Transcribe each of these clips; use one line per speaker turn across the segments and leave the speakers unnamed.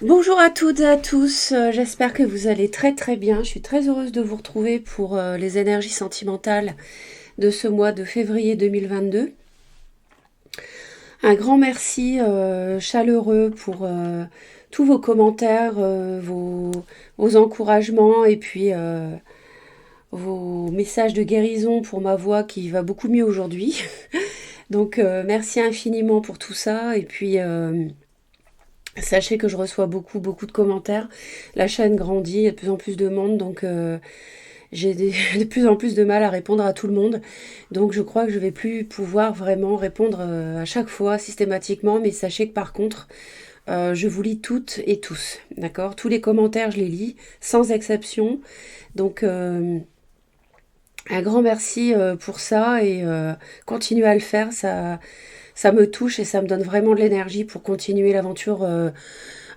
Bonjour à toutes et à tous, j'espère que vous allez très très bien. Je suis très heureuse de vous retrouver pour les énergies sentimentales de ce mois de février 2022. Un grand merci chaleureux pour tous vos commentaires, vos encouragements et puis vos messages de guérison pour ma voix qui va beaucoup mieux aujourd'hui. Donc merci infiniment pour tout ça et puis sachez que je reçois beaucoup, beaucoup de commentaires. La chaîne grandit, il y a de plus en plus de monde, donc j'ai de plus en plus de mal à répondre à tout le monde. Donc je crois que je vais plus pouvoir vraiment répondre à chaque fois systématiquement, mais sachez que par contre, je vous lis toutes et tous, d'accord? Tous les commentaires, je les lis, sans exception. Donc un grand merci pour ça et continuez à le faire, ça me touche et ça me donne vraiment de l'énergie pour continuer l'aventure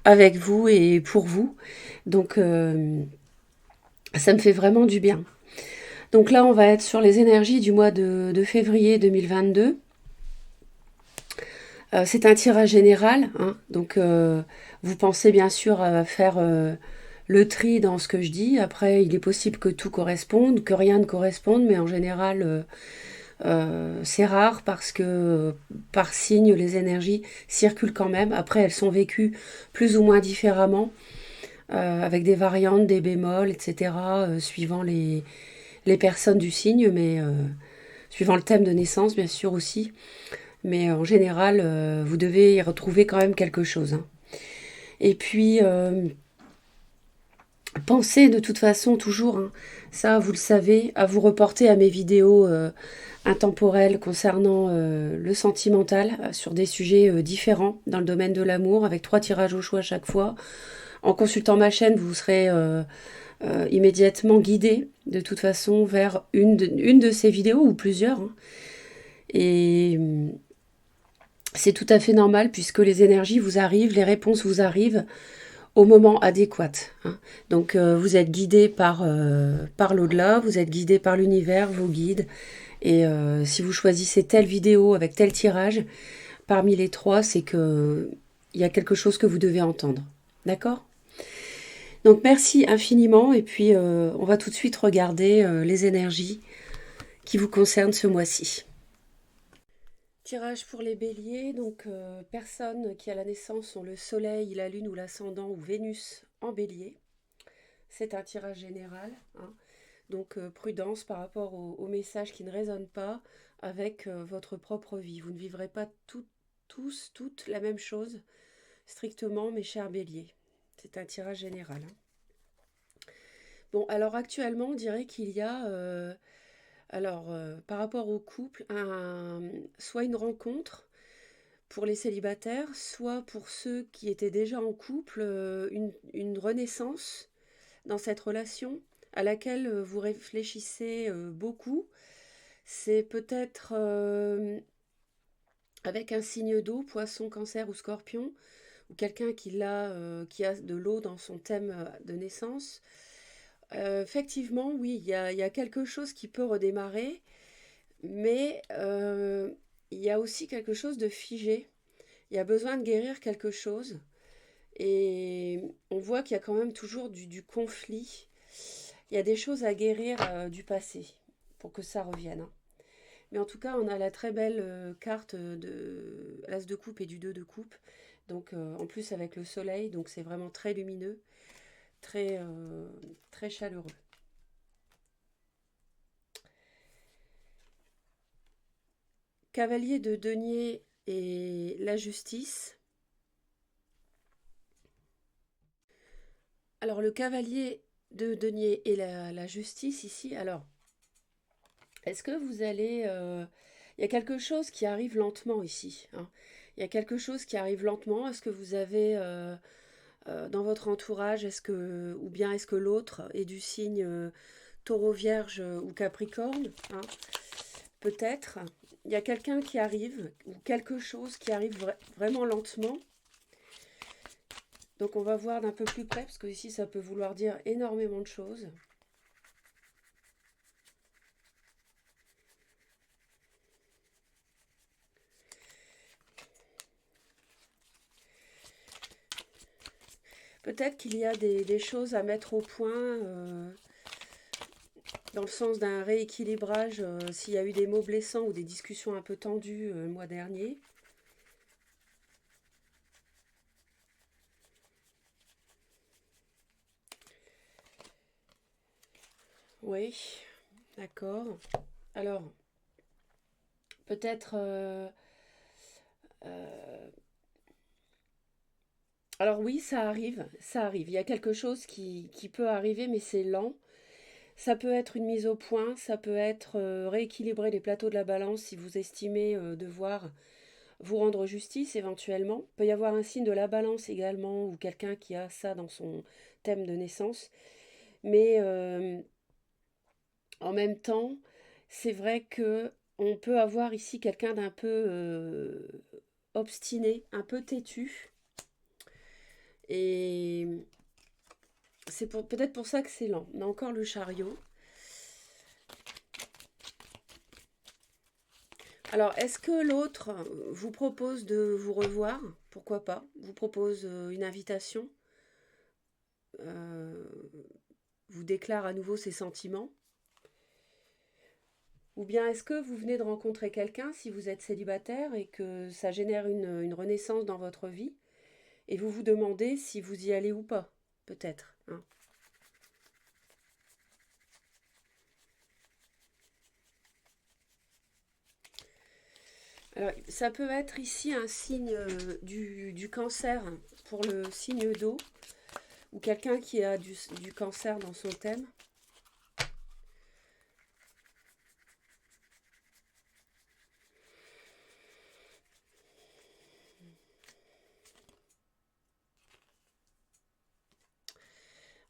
avec vous et pour vous. Donc ça me fait vraiment du bien. Donc là, on va être sur les énergies du mois de février 2022. C'est un tirage général, hein, donc vous pensez bien sûr à faire le tri dans ce que je dis. Après, il est possible que tout corresponde, que rien ne corresponde, mais en général, c'est rare parce que par signe, les énergies circulent quand même. Après, elles sont vécues plus ou moins différemment, avec des variantes, des bémols, etc., suivant les personnes du signe, mais suivant le thème de naissance, bien sûr aussi. Mais en général, vous devez y retrouver quand même quelque chose, hein. Et puis, pensez de toute façon toujours, hein, ça vous le savez, à vous reporter à mes vidéos intemporelles concernant le sentimental sur des sujets différents dans le domaine de l'amour, avec 3 tirages au choix à chaque fois. En consultant ma chaîne, vous serez immédiatement guidé de toute façon vers une de ces vidéos ou plusieurs, hein. Et c'est tout à fait normal puisque les énergies vous arrivent, les réponses vous arrivent au moment adéquat, hein. Donc vous êtes guidé par l'au-delà, vous êtes guidé par l'univers, vos guides. Et si vous choisissez telle vidéo avec tel tirage, parmi les trois, c'est que il y a quelque chose que vous devez entendre. D'accord? Donc merci infiniment et puis on va tout de suite regarder les énergies qui vous concernent ce mois-ci. Tirage pour les béliers, donc personne qui à la naissance ont le soleil, la lune ou l'ascendant ou Vénus en bélier. C'est un tirage général, hein. Donc prudence par rapport aux messages qui ne résonnent pas avec votre propre vie. Vous ne vivrez pas tous, toutes la même chose, strictement, mes chers béliers. C'est un tirage général, hein. Bon, alors actuellement, on dirait qu'il y a, par rapport au couple, soit une rencontre pour les célibataires, soit pour ceux qui étaient déjà en couple, une renaissance dans cette relation à laquelle vous réfléchissez beaucoup. C'est peut-être avec un signe d'eau, poisson, cancer ou scorpion, ou quelqu'un qui a de l'eau dans son thème de naissance. Effectivement, oui, il y a quelque chose qui peut redémarrer, mais il y a aussi quelque chose de figé. Il y a besoin de guérir quelque chose. Et on voit qu'il y a quand même toujours du conflit. Il y a des choses à guérir du passé pour que ça revienne, hein. Mais en tout cas, on a la très belle carte de l'As de coupe et du 2 de coupe. Donc en plus avec le soleil, donc c'est vraiment très lumineux, très, très chaleureux. Cavalier de denier et la justice. Alors le cavalier de denier et la justice ici, alors est-ce que vous allez... il y a quelque chose qui arrive lentement ici, hein. Il y a quelque chose qui arrive lentement. Est-ce que vous avez dans votre entourage, ou bien est-ce que l'autre est du signe taureau, vierge ou capricorne, hein? Peut-être. Il y a quelqu'un qui arrive, ou quelque chose qui arrive vraiment lentement. Donc on va voir d'un peu plus près, parce que ici ça peut vouloir dire énormément de choses. Peut-être qu'il y a des choses à mettre au point dans le sens d'un rééquilibrage s'il y a eu des mots blessants ou des discussions un peu tendues le mois dernier. Oui, d'accord. Alors, peut-être... alors oui, ça arrive, ça arrive. Il y a quelque chose qui peut arriver, mais c'est lent. Ça peut être une mise au point, ça peut être rééquilibrer les plateaux de la balance si vous estimez devoir vous rendre justice éventuellement. Il peut y avoir un signe de la balance également, ou quelqu'un qui a ça dans son thème de naissance. Mais en même temps, c'est vrai que on peut avoir ici quelqu'un d'un peu obstiné, un peu têtu. Et c'est peut-être pour ça que c'est lent. On a encore le chariot. Alors, est-ce que l'autre vous propose de vous revoir? Pourquoi pas? Vous propose une invitation? euh, Vous déclare à nouveau ses sentiments? Ou bien est-ce que vous venez de rencontrer quelqu'un si vous êtes célibataire et que ça génère une renaissance dans votre vie et vous vous demandez si vous y allez ou pas? Peut-être, hein. Alors, ça peut être ici un signe du cancer pour le signe d'eau ou quelqu'un qui a du cancer dans son thème.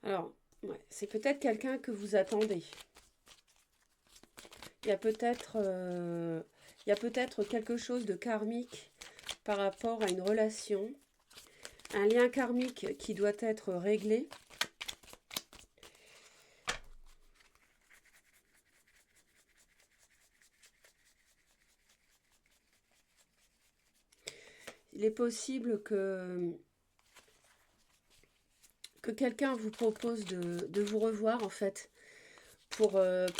Alors, ouais, c'est peut-être quelqu'un que vous attendez. Il y a peut-être quelque chose de karmique par rapport à une relation, un lien karmique qui doit être réglé. Il est possible que quelqu'un vous propose de vous revoir en fait pour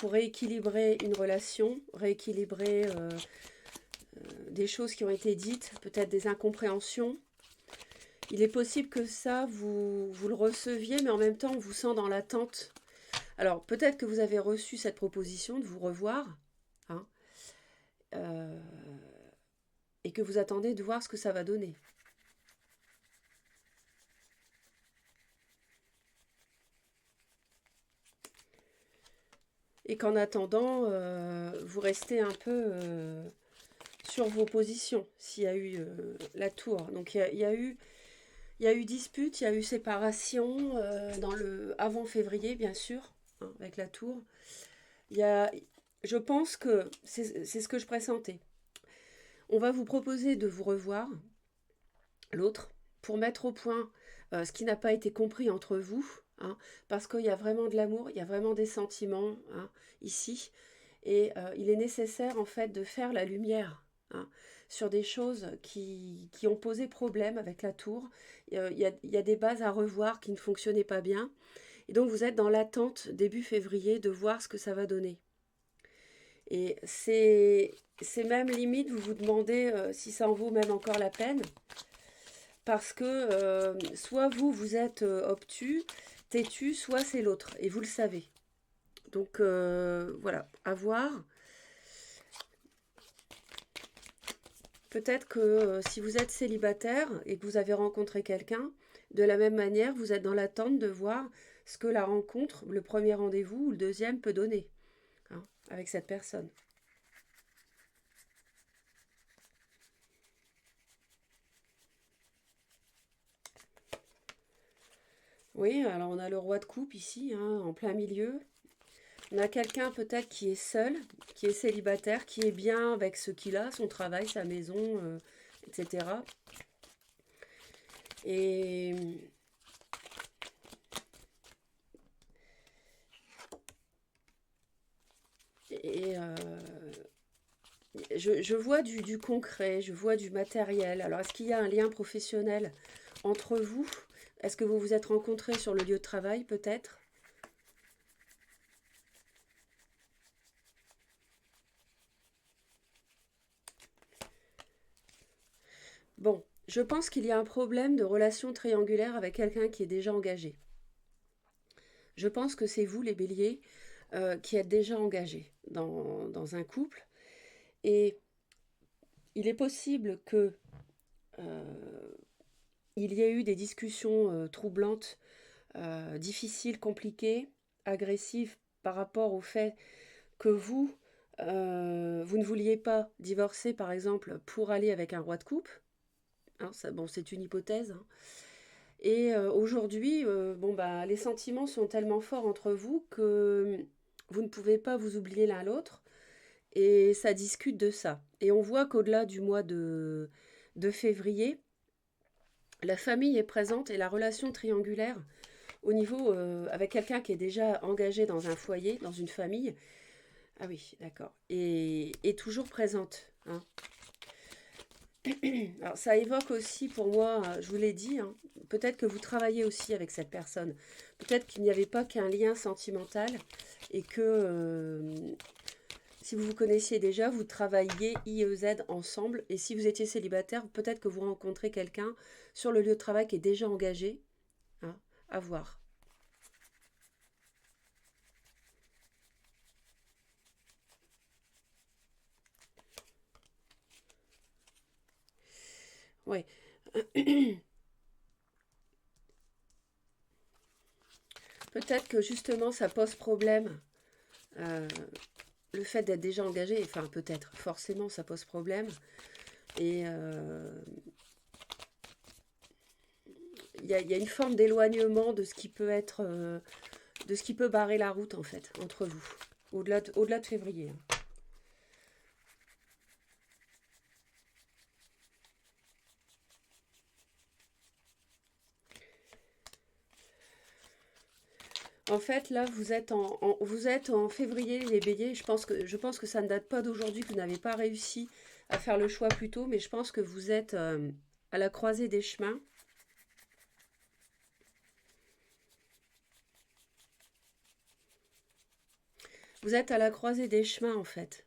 rééquilibrer une relation, rééquilibrer des choses qui ont été dites, peut-être des incompréhensions. Il est possible que ça, vous le receviez, mais en même temps, on vous sent dans l'attente. Alors, peut-être que vous avez reçu cette proposition de vous revoir, hein, euh, et que vous attendez de voir ce que ça va donner. Et qu'en attendant, vous restez un peu sur vos positions, s'il y a eu la tour. Donc, il y a eu dispute, il y a eu séparation dans avant février, bien sûr, hein, avec la tour. Il y a, je pense que c'est ce que je pressentais. On va vous proposer de vous revoir, l'autre, pour mettre au point ce qui n'a pas été compris entre vous, hein, parce qu'il y a vraiment de l'amour, il y a vraiment des sentiments, hein, ici, et il est nécessaire en fait de faire la lumière, hein, sur des choses qui ont posé problème avec la tour. Il y a des bases à revoir qui ne fonctionnaient pas bien, et donc vous êtes dans l'attente début février de voir ce que ça va donner. Et c'est même limite, vous vous demandez si ça en vaut même encore la peine, parce que soit vous êtes obtus, têtu, soit c'est l'autre, et vous le savez. Donc voilà, à voir. Peut-être que si vous êtes célibataire et que vous avez rencontré quelqu'un, de la même manière, vous êtes dans l'attente de voir ce que la rencontre, le premier rendez-vous ou le deuxième peut donner, hein, avec cette personne. Oui, alors on a le roi de coupe ici, hein, en plein milieu. On a quelqu'un peut-être qui est seul, qui est célibataire, qui est bien avec ce qu'il a, son travail, sa maison, etc. Et, et je vois du concret, je vois du matériel. Alors, est-ce qu'il y a un lien professionnel entre vous? Est-ce que vous vous êtes rencontrés sur le lieu de travail, peut-être? Bon, je pense qu'il y a un problème de relation triangulaire avec quelqu'un qui est déjà engagé. Je pense que c'est vous, les béliers, qui êtes déjà engagés dans un couple. Et il est possible que il y ait eu des discussions troublantes, difficiles, compliquées, agressives par rapport au fait que vous ne vouliez pas divorcer, par exemple, pour aller avec un roi de coupe. Hein, ça, bon, c'est une hypothèse. Hein. Et aujourd'hui, bon, bah, les sentiments sont tellement forts entre vous que vous ne pouvez pas vous oublier l'un l'autre. Et ça discute de ça. Et on voit qu'au-delà du mois de février, la famille est présente et la relation triangulaire au niveau avec quelqu'un qui est déjà engagé dans un foyer, dans une famille. Ah oui, d'accord. Et est toujours présente. Hein. Alors ça évoque aussi pour moi, je vous l'ai dit, hein, peut-être que vous travaillez aussi avec cette personne. Peut-être qu'il n'y avait pas qu'un lien sentimental et que si vous vous connaissiez déjà, vous travailliez IEZ ensemble. Et si vous étiez célibataire, peut-être que vous rencontrez quelqu'un sur le lieu de travail qui est déjà engagé. Hein, à voir. Ouais. Peut-être que justement ça pose problème. euh, le fait d'être déjà engagé, enfin peut-être, forcément ça pose problème. Et il y a une forme d'éloignement de ce qui peut être, de ce qui peut barrer la route en fait entre vous, au-delà de février. Hein. En fait, là, vous êtes en février, les béliers. Je pense que ça ne date pas d'aujourd'hui, que vous n'avez pas réussi à faire le choix plus tôt, mais je pense que vous êtes à la croisée des chemins. Vous êtes à la croisée des chemins, en fait.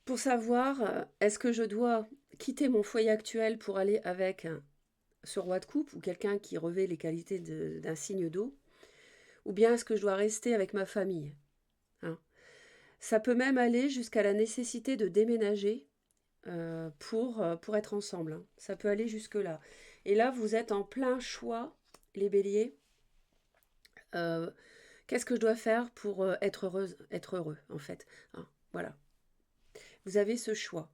Pour savoir, est-ce que je dois quitter mon foyer actuel pour aller avec ce roi de coupe ou quelqu'un qui revêt les qualités d'un signe d'eau, ou bien est-ce que je dois rester avec ma famille? Hein. Ça peut même aller jusqu'à la nécessité de déménager pour être ensemble. Hein. Ça peut aller jusque-là. Et là, vous êtes en plein choix, les béliers. Euh, Qu'est-ce que je dois faire pour être heureuse, être heureux, en fait. Hein. Voilà. Vous avez ce choix.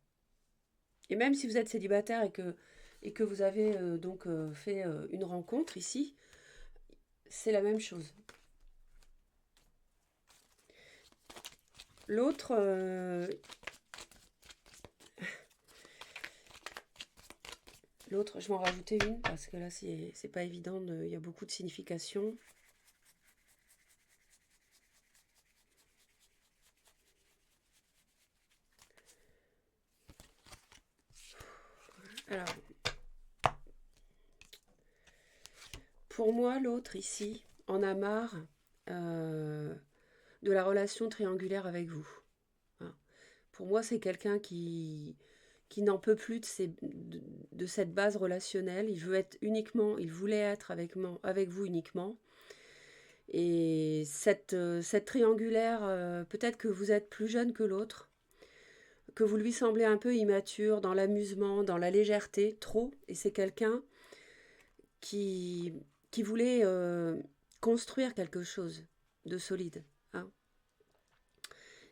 Et même si vous êtes célibataire et que vous avez donc fait une rencontre ici, c'est la même chose. L'autre, l'autre, je vais en rajouter une parce que là, c'est pas évident. Il y a beaucoup de significations. Alors, pour moi, l'autre ici en a marre euh, de la relation triangulaire avec vous. Hein. Pour moi, c'est quelqu'un qui n'en peut plus de cette base relationnelle. Il voulait être avec vous uniquement. Et cette triangulaire, peut-être que vous êtes plus jeune que l'autre, que vous lui semblez un peu immature dans l'amusement, dans la légèreté, trop. Et c'est quelqu'un qui, qui voulait construire quelque chose de solide. Hein.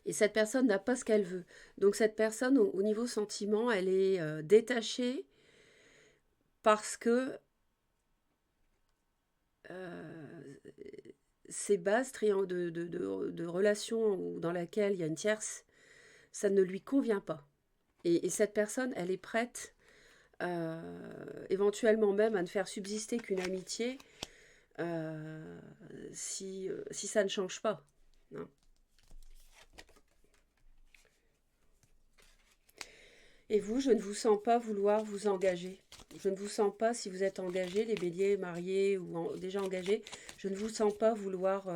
Et cette personne n'a pas ce qu'elle veut. Donc cette personne, au niveau sentiment, elle est détachée parce que euh, ces bases de relations dans laquelle il y a une tierce, ça ne lui convient pas. Et cette personne, elle est prête éventuellement même à ne faire subsister qu'une amitié euh, si ça ne change pas. Non. Et vous, je ne vous sens pas vouloir vous engager. Je ne vous sens pas, si vous êtes engagés, les béliers, mariés ou déjà engagés, je ne vous sens pas vouloir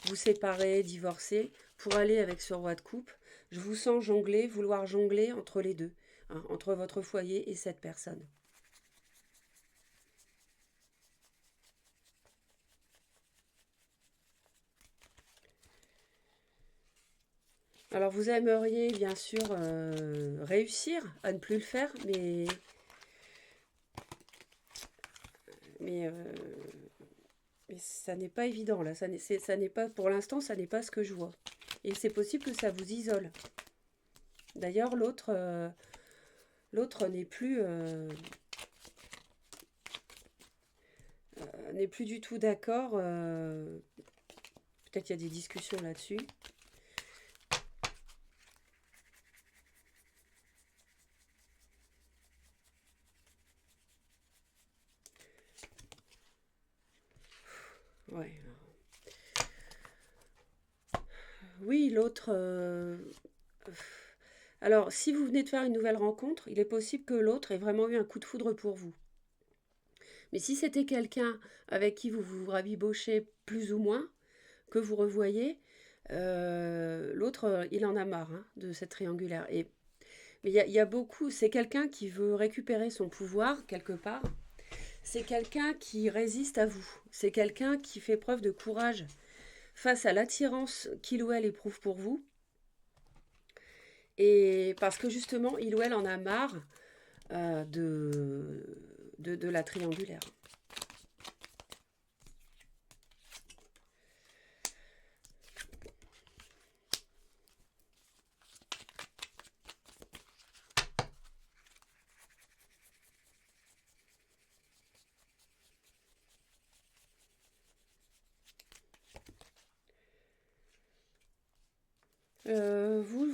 vous séparer, divorcer, pour aller avec ce roi de coupe. Je vous sens jongler, vouloir jongler entre les deux, hein, entre votre foyer et cette personne. Alors vous aimeriez bien sûr réussir à ne plus le faire, mais, euh, mais ça n'est pas évident là. Ça n'est pas, pour l'instant, ça n'est pas ce que je vois. Et c'est possible que ça vous isole. D'ailleurs, l'autre n'est plus du tout d'accord. Peut-être qu'il y a des discussions là-dessus. Ouais. Oui, l'autre. Alors, si vous venez de faire une nouvelle rencontre, il est possible que l'autre ait vraiment eu un coup de foudre pour vous. Mais si c'était quelqu'un avec qui vous vous rabibochez plus ou moins, que vous revoyez, l'autre, il en a marre hein, de cette triangulaire. Mais il y a beaucoup, c'est quelqu'un qui veut récupérer son pouvoir quelque part. C'est quelqu'un qui résiste à vous. C'est quelqu'un qui fait preuve de courage face à l'attirance qu'il ou elle éprouve pour vous. Et parce que justement, il ou elle en a marre de la triangulaire.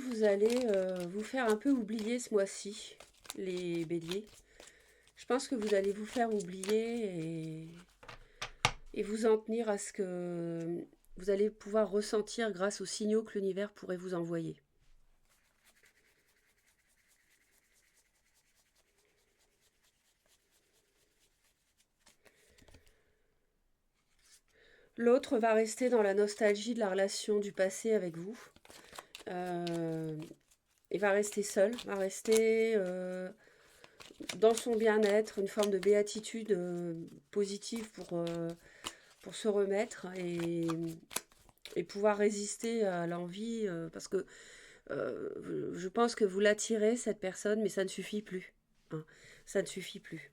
Vous allez vous faire un peu oublier ce mois-ci, les béliers. Je pense que vous allez vous faire oublier et vous en tenir à ce que vous allez pouvoir ressentir grâce aux signaux que l'univers pourrait vous envoyer. L'autre va rester dans la nostalgie de la relation du passé avec vous. Euh, et va rester seul, va rester dans son bien-être, une forme de béatitude positive pour se remettre et pouvoir résister à l'envie, parce que je pense que vous l'attirez, cette personne, mais ça ne suffit plus. Hein. Ça ne suffit plus.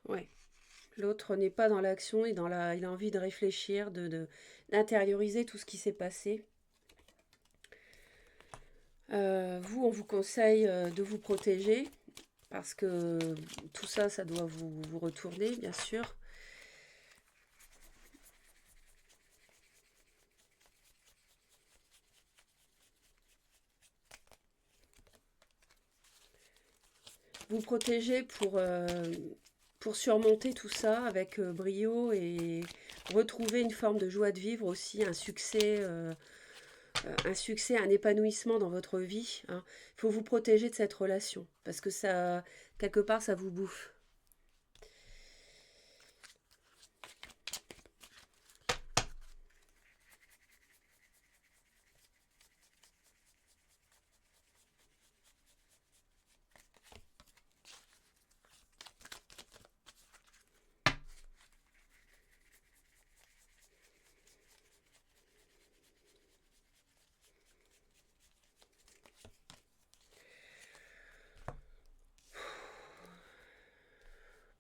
Ouais. L'autre n'est pas dans l'action, il a envie de réfléchir, d'intérioriser tout ce qui s'est passé. Vous, on vous conseille de vous protéger parce que tout ça, ça doit vous retourner, bien sûr. Vous protéger pour surmonter tout ça avec brio et retrouver une forme de joie de vivre aussi, un succès, un épanouissement dans votre vie. Hein. Il faut vous protéger de cette relation parce que ça, quelque part, ça vous bouffe.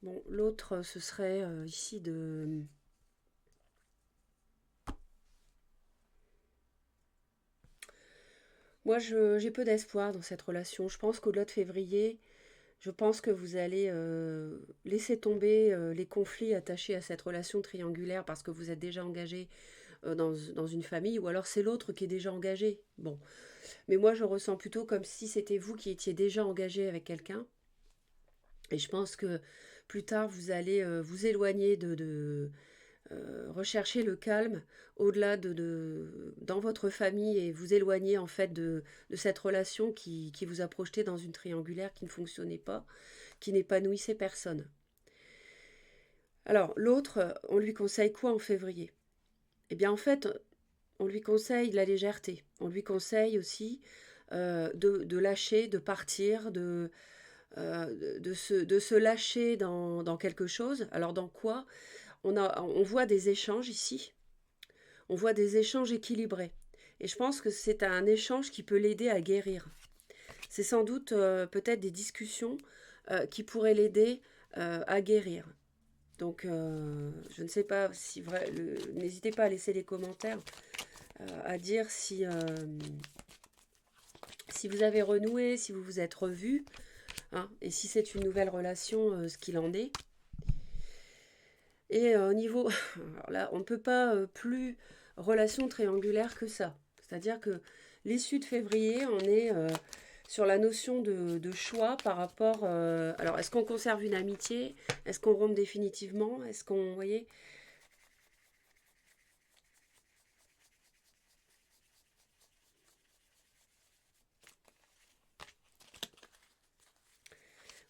Bon, l'autre, ce serait ici de... Moi, j'ai peu d'espoir dans cette relation. Je pense qu'au-delà de février, je pense que vous allez laisser tomber les conflits attachés à cette relation triangulaire parce que vous êtes déjà engagé dans une famille ou alors c'est l'autre qui est déjà engagé. Bon, mais moi je ressens plutôt comme si c'était vous qui étiez déjà engagé avec quelqu'un Et je pense que plus tard, vous allez vous éloigner rechercher le calme au-delà dans votre famille et vous éloigner en fait de cette relation qui vous a projeté dans une triangulaire qui ne fonctionnait pas, qui n'épanouissait personne. Alors l'autre, on lui conseille quoi en février? Eh bien en fait, on lui conseille la légèreté. On lui conseille aussi de lâcher, de partir, de se lâcher dans quelque chose. Alors dans quoi? On voit des échanges ici. On voit des échanges équilibrés. Et je pense que c'est un échange qui peut l'aider à guérir. C'est sans doute peut-être des discussions qui pourraient l'aider à guérir. Donc, je ne sais pas si vrai. N'hésitez pas à laisser des commentaires, à dire si vous avez renoué, si vous vous êtes revus, hein, et si c'est une nouvelle relation, ce qu'il en est. Et au niveau, alors là, on ne peut pas plus relation triangulaire que ça. C'est-à-dire que l'issue de février, on est sur la notion de choix par rapport. Alors, est-ce qu'on conserve une amitié? Est-ce qu'on rompt définitivement? Est-ce qu'on, vous voyez,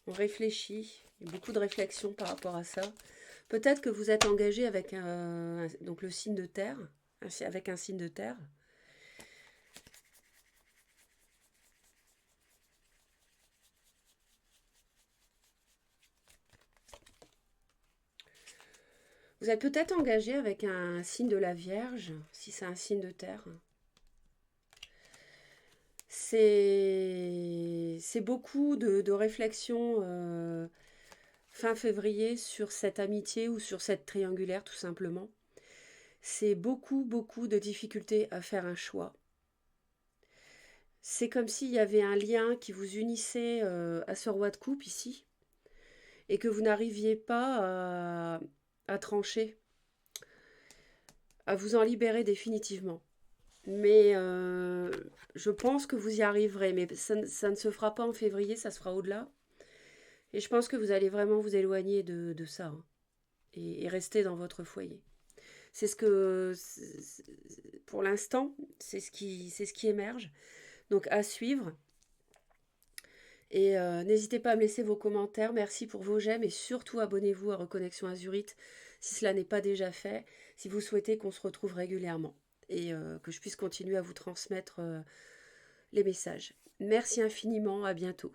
on réfléchit. Il y a beaucoup de réflexion par rapport à ça. Peut-être que vous êtes engagé avec donc le signe de terre, avec un signe de terre. Vous êtes peut-être engagé avec un signe de la Vierge, si c'est un signe de terre. C'est beaucoup de réflexions fin février sur cette amitié ou sur cette triangulaire tout simplement. C'est beaucoup, beaucoup de difficultés à faire un choix. C'est comme s'il y avait un lien qui vous unissait à ce roi de coupe ici et que vous n'arriviez pas à trancher, à vous en libérer définitivement. Mais je pense que vous y arriverez. Mais ça ne se fera pas en février, ça se fera au-delà. Et je pense que vous allez vraiment vous éloigner de ça, hein, et rester dans votre foyer. C'est ce que, pour l'instant, c'est ce qui émerge. Donc à suivre. Et n'hésitez pas à me laisser vos commentaires. Merci pour vos j'aime et surtout abonnez-vous à Reconnexion Azurite si cela n'est pas déjà fait, si vous souhaitez qu'on se retrouve régulièrement et que je puisse continuer à vous transmettre les messages. Merci infiniment, à bientôt.